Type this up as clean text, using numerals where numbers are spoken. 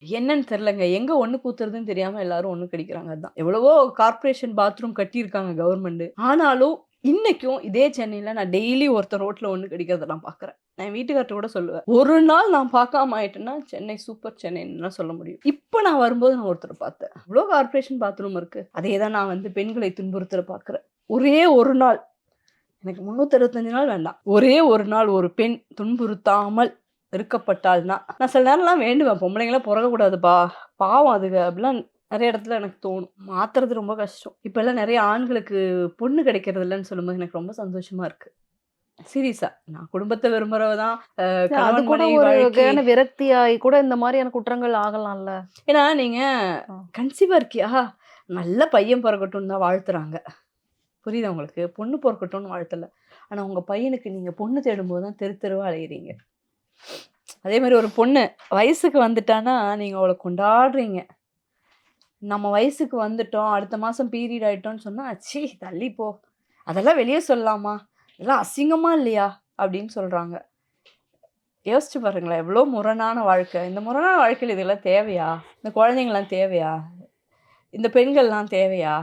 என்னன்னு தெரியலங்க. எங்க ஒண்ணு கூத்துறதுன்னு தெரியாம எல்லாரும் ஒண்ணு கடிக்கிறாங்க அதான். எவ்வளவோ கார்ப்பரேஷன் பாத்ரூம் கட்டியிருக்காங்க கவர்மெண்ட். ஆனாலும் இன்னைக்கும் இதே சென்னையில நான் டெய்லி ஒருத்தர் ரோட்ல ஒண்ணு கடிக்கிறத நான் பார்க்குறேன். நான் என் வீட்டுக்கார்ட்ட கூட சொல்லுவேன். ஒரு நாள் நான் பார்க்காம ஆயிட்டேன்னா, சென்னை சூப்பர் சென்னைன்னு தான் சொல்ல முடியும். இப்ப நான் வரும்போது நான் ஒருத்தர பார்த்தேன். இவ்ளோ கார்ப்பரேஷன் பாத்ரூம் இருக்கு. அதே தான் நான் வந்து பெண்களை துன்புறுத்துற பார்க்குறேன். ஒரே ஒரு நாள் எனக்கு 365 நாள் வேண்டாம். ஒரே ஒரு நாள் ஒரு பெண் துன்புறுத்தாமல் இருக்கப்பட்டாள்னா, நான் சில நேரம்லாம் வேண்டுவேன். பொம்பளைங்கலாம் பொறக்கக்கூடாதுப்பா. பாவம் அதுக அப்படிலாம் நெறைய இடத்துல எனக்கு தோணும். மாத்துறது ரொம்ப கஷ்டம். இப்பலாம் நெறைய ஆண்களுக்கு பொண்ணு கிடைக்கிறது இல்லன்னு சொல்லும்போது எனக்கு ரொம்ப சந்தோஷமா இருக்கு. சீரியஸா. நான் குடும்பத்த விரும்புறவ தான். அது கணவன் கூட மனைவி ஒரு வாழ்க்கை. வகையான விரக்தியாயி கூட இந்த மாரியான குற்றங்கள் ஆகலாம்ல. ஏன்னா நீங்க அ. கன்சீவா இருக்கியா? நல்ல பையன் பொறக்கட்டும்னு தான் வாழ்த்துறாங்க. புரியுதா உங்களுக்கு? பொண்ணு பொறக்கட்டும்னு வாழ்த்தல. ஆனா உங்க பையனுக்கு நீங்க பொண்ணு தேடும்போது தான் தெரு தெருவா அலையுறீங்க. அதே மாரி ஒரு பொண்ணு வயசுக்கு வந்துட்டான்னா, நீங்க அவள கொண்டாடுறீங்க. நம்ம வயசுக்கு வந்துட்டோம், அடுத்த மாசம் பீரியட் ஆயிட்டோம்ன்னு சொன்னா, "ச்சீ தள்ளி போ. அதெல்லாம் வெளிய சொல்லலாமா? இதெல்லாம் அசிங்கமா இல்லையா?" அப்படின்னு சொல்றாங்க. யோசிச்சு பாருங்களேன், எவ்ளோ முரணான வாழ்க்கை. இந்த முரணான வாழ்க்கையில இதெல்லாம் தேவையா? இந்த குழந்தைங்கலாம் தேவையா? இந்த பெண்கள்லாம் தேவையா?